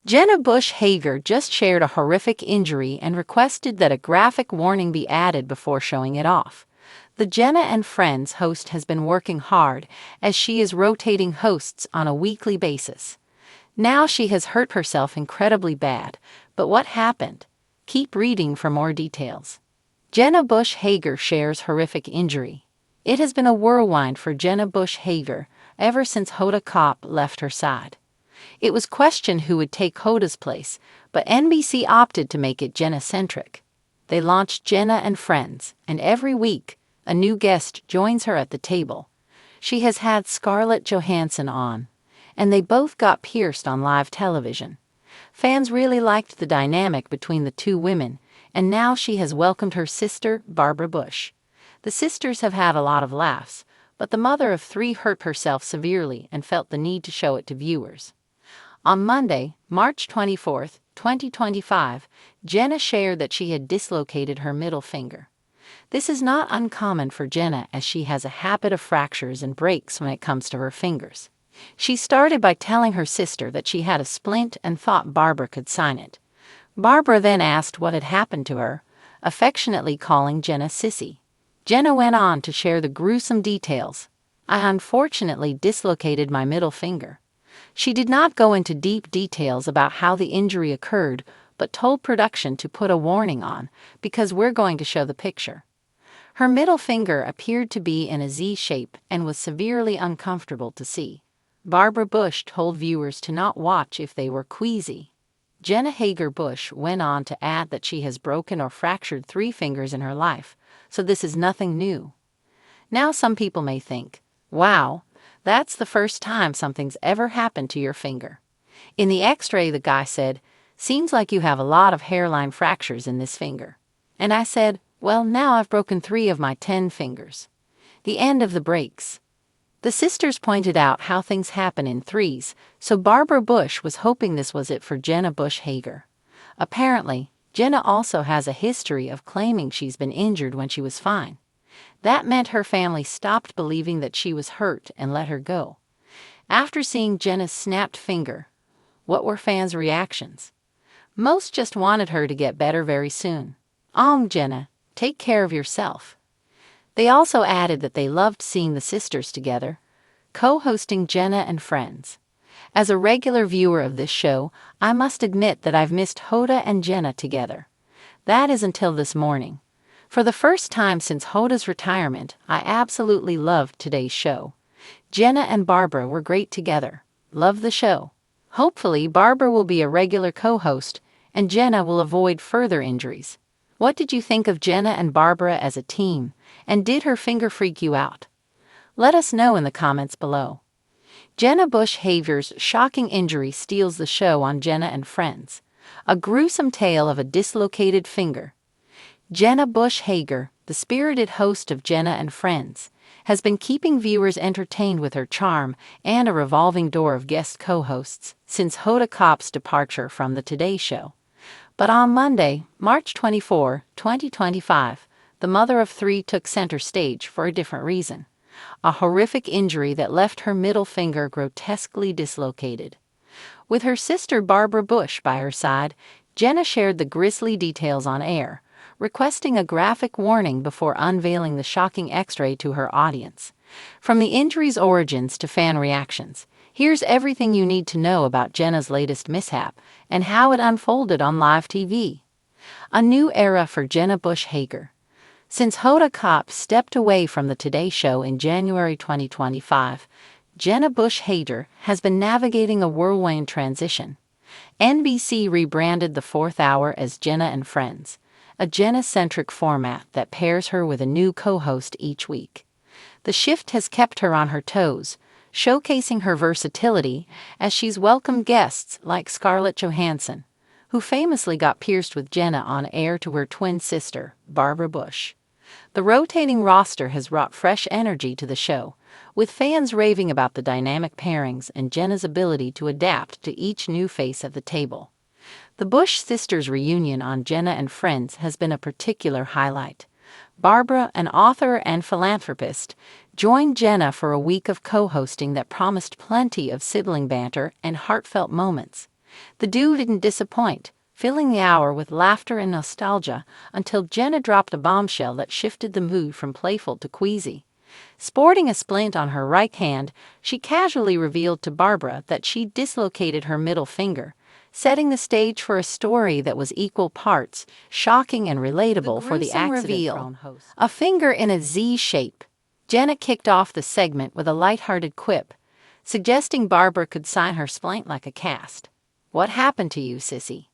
Jenna Bush Hager just shared a horrific injury and requested that a graphic warning be added before showing it off. The Jenna and Friends host has been working hard as she is rotating hosts on a weekly basis. Now she has hurt herself incredibly bad, but what happened? Keep reading for more details. Jenna Bush Hager shares horrific injury. It has been a whirlwind for Jenna Bush Hager ever since Hoda Kotb left her side. It was questioned who would take Hoda's place, but NBC opted to make it Jenna-centric. They launched Jenna and Friends, and every week, a new guest joins her at the table. She has had Scarlett Johansson on, and they both got pierced on live television. Fans really liked the dynamic between the two women, and now she has welcomed her sister, Barbara Bush. The sisters have had a lot of laughs, but the mother of three hurt herself severely and felt the need to show it to viewers. On Monday, March 24, 2025, Jenna shared that she had dislocated her middle finger. This is not uncommon for Jenna as she has a habit of fractures and breaks when it comes to her fingers. She started by telling her sister that she had a splint and thought Barbara could sign it. Barbara then asked what had happened to her, affectionately calling Jenna Sissy. Jenna went on to share the gruesome details. "I unfortunately dislocated my middle finger." She did not go into deep details about how the injury occurred, but told production to put a warning on, because we're going to show the picture. Her middle finger appeared to be in a Z shape and was severely uncomfortable to see. Barbara Bush told viewers to not watch if they were queasy. Jenna Hager Bush went on to add that she has broken or fractured 3 fingers in her life, so this is nothing new. Now some people may think, wow, that's the first time something's ever happened to your finger. In the x-ray, the guy said, "Seems like you have a lot of hairline fractures in this finger." And I said, well, now I've broken 3 of my 10 fingers. The end of the breaks. The sisters pointed out how things happen in threes, so Barbara Bush was hoping this was it for Jenna Bush Hager. Apparently, Jenna also has a history of claiming she's been injured when she was fine. That meant her family stopped believing that she was hurt and let her go. After seeing Jenna's snapped finger, what were fans' reactions? Most just wanted her to get better very soon. Jenna, take care of yourself. They also added that they loved seeing the sisters together, co-hosting Jenna and Friends. As a regular viewer of this show, I must admit that I've missed Hoda and Jenna together. That is until this morning. For the first time since Hoda's retirement, I absolutely loved today's show. Jenna and Barbara were great together. Love the show. Hopefully, Barbara will be a regular co-host, and Jenna will avoid further injuries. What did you think of Jenna and Barbara as a team, and did her finger freak you out? Let us know in the comments below. Jenna Bush Hager's shocking injury steals the show on Jenna and Friends. A gruesome tale of a dislocated finger. Jenna Bush Hager, the spirited host of Jenna and Friends, has been keeping viewers entertained with her charm and a revolving door of guest co-hosts since Hoda Kotb's departure from the Today Show. But on Monday, March 24, 2025, the mother of 3 took center stage for a different reason. A horrific injury that left her middle finger grotesquely dislocated. With her sister Barbara Bush by her side, Jenna shared the grisly details on air, requesting a graphic warning before unveiling the shocking x-ray to her audience. From the injury's origins to fan reactions, here's everything you need to know about Jenna's latest mishap and how it unfolded on live TV. A new era for Jenna Bush Hager. Since Hoda Kotb stepped away from the Today Show in January 2025, Jenna Bush Hager has been navigating a whirlwind transition. NBC rebranded the 4th hour as Jenna and Friends, a Jenna-centric format that pairs her with a new co-host each week. The shift has kept her on her toes, showcasing her versatility as she's welcomed guests like Scarlett Johansson, who famously got pierced with Jenna on air, to her twin sister, Barbara Bush. The rotating roster has brought fresh energy to the show, with fans raving about the dynamic pairings and Jenna's ability to adapt to each new face at the table. The Bush sisters' reunion on Jenna and Friends has been a particular highlight. Barbara, an author and philanthropist, joined Jenna for a week of co-hosting that promised plenty of sibling banter and heartfelt moments. The duo didn't disappoint, filling the hour with laughter and nostalgia until Jenna dropped a bombshell that shifted the mood from playful to queasy. Sporting a splint on her right hand, she casually revealed to Barbara that she dislocated her middle finger, setting the stage for a story that was equal parts shocking and relatable for the accident-prone host. A finger in a Z shape. Jenna kicked off the segment with a lighthearted quip, suggesting Barbara could sign her splint like a cast. "What happened to you, sissy?"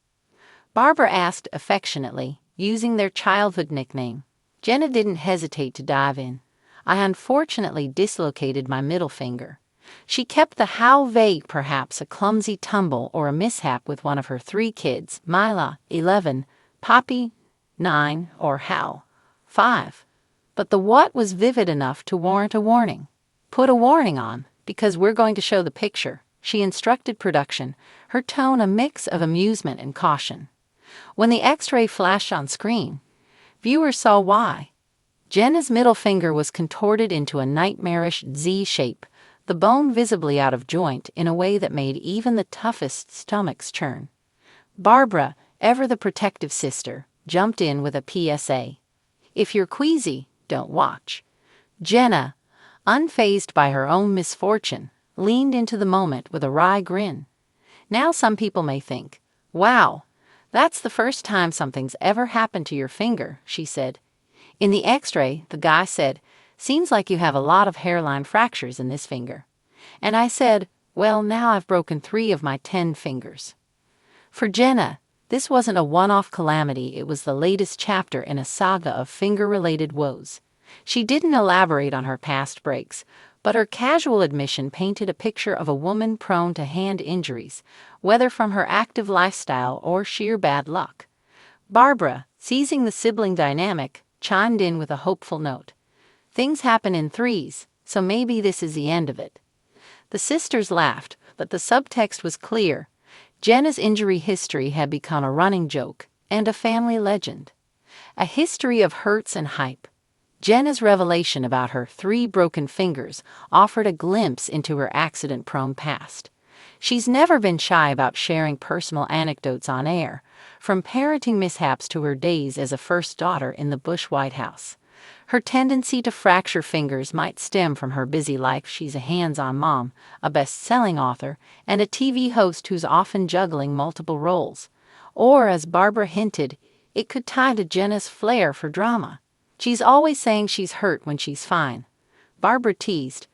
Barbara asked affectionately, using their childhood nickname. Jenna didn't hesitate to dive in. "I unfortunately dislocated my middle finger." She kept the how vague, perhaps a clumsy tumble or a mishap with one of her 3 kids, Mila, 11, Poppy, 9, or Hal, 5. But the what was vivid enough to warrant a warning. "Put a warning on, because we're going to show the picture," she instructed production, her tone a mix of amusement and caution. When the X-ray flashed on screen, viewers saw why. Jenna's middle finger was contorted into a nightmarish Z shape, the bone visibly out of joint in a way that made even the toughest stomachs churn. Barbara, ever the protective sister, jumped in with a PSA. "If you're queasy, don't watch." Jenna, unfazed by her own misfortune, leaned into the moment with a wry grin. "Now some people may think, wow, that's the first time something's ever happened to your finger," she said. In the X-ray, the guy said, "Seems like you have a lot of hairline fractures in this finger." And I said, "Well, now I've broken 3 of my 10 fingers." For Jenna, this wasn't a one-off calamity, it was the latest chapter in a saga of finger-related woes. She didn't elaborate on her past breaks, but her casual admission painted a picture of a woman prone to hand injuries, whether from her active lifestyle or sheer bad luck. Barbara, seizing the sibling dynamic, chimed in with a hopeful note. "Things happen in threes, so maybe this is the end of it." The sisters laughed, but the subtext was clear. Jenna's injury history had become a running joke and a family legend. A history of hurts and hype. Jenna's revelation about her 3 broken fingers offered a glimpse into her accident-prone past. She's never been shy about sharing personal anecdotes on air, from parenting mishaps to her days as a first daughter in the Bush White House. Her tendency to fracture fingers might stem from her busy life. She's a hands-on mom, a best-selling author, and a TV host who's often juggling multiple roles. Or, as Barbara hinted, it could tie to Jenna's flair for drama. "She's always saying she's hurt when she's fine," Barbara teased,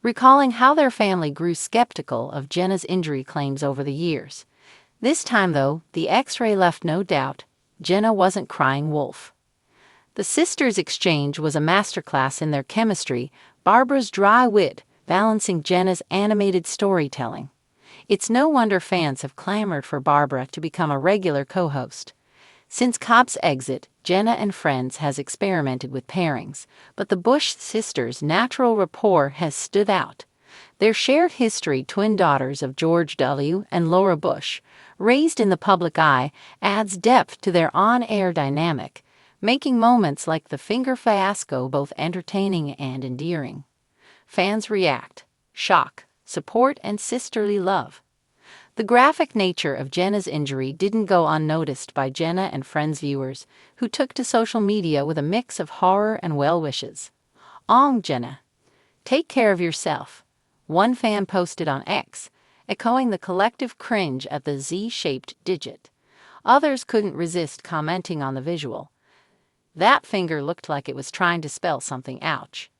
recalling how their family grew skeptical of Jenna's injury claims over the years. This time, though, the X-ray left no doubt. Jenna wasn't crying wolf. The sisters' exchange was a masterclass in their chemistry, Barbara's dry wit balancing Jenna's animated storytelling. It's no wonder fans have clamored for Barbara to become a regular co-host. Since Cobb's exit, Jenna and Friends has experimented with pairings, but the Bush sisters' natural rapport has stood out. Their shared history, twin daughters of George W. and Laura Bush, raised in the public eye, adds depth to their on-air dynamic, making moments like the finger fiasco both entertaining and endearing. Fans react, shock, support, and sisterly love. The graphic nature of Jenna's injury didn't go unnoticed by Jenna and Friends viewers, who took to social media with a mix of horror and well wishes. Jenna. Take care of yourself," one fan posted on X, echoing the collective cringe at the Z-shaped digit. Others couldn't resist commenting on the visual. "That finger looked like it was trying to spell something, ouch."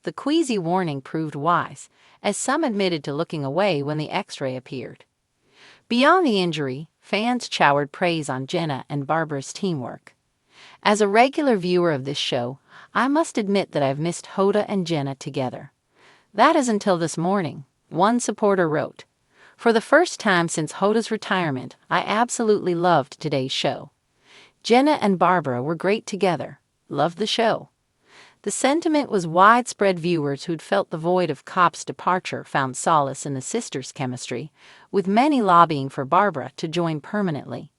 The queasy warning proved wise, as some admitted to looking away when the X-ray appeared. Beyond the injury, fans showered praise on Jenna and Barbara's teamwork. "As a regular viewer of this show, I must admit that I've missed Hoda and Jenna together. That is until this morning," one supporter wrote. "For the first time since Hoda's retirement, I absolutely loved today's show. Jenna and Barbara were great together. Loved the show." The sentiment was widespread. Viewers who'd felt the void of Cobb's departure found solace in the sisters' chemistry, with many lobbying for Barbara to join permanently.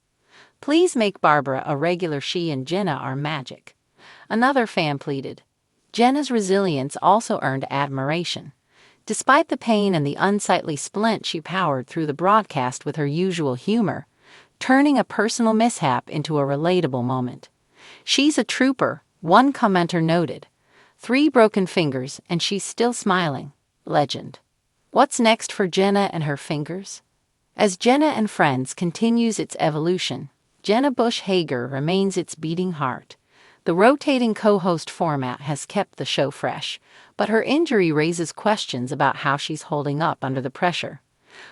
"Please make Barbara a regular, she and Jenna are magic," another fan pleaded. Jenna's resilience also earned admiration. Despite the pain and the unsightly splint, she powered through the broadcast with her usual humor, turning a personal mishap into a relatable moment. "She's a trooper," one commenter noted. "3 broken fingers, and she's still smiling. Legend." What's next for Jenna and her fingers? As Jenna and Friends continues its evolution, Jenna Bush Hager remains its beating heart. The rotating co-host format has kept the show fresh, but her injury raises questions about how she's holding up under the pressure.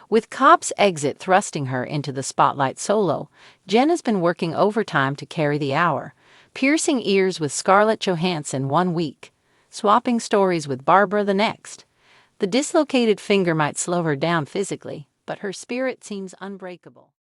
With Cobb's exit thrusting her into the spotlight solo, Jenna's been working overtime to carry the hour, piercing ears with Scarlett Johansson one week, swapping stories with Barbara the next. The dislocated finger might slow her down physically, but her spirit seems unbreakable.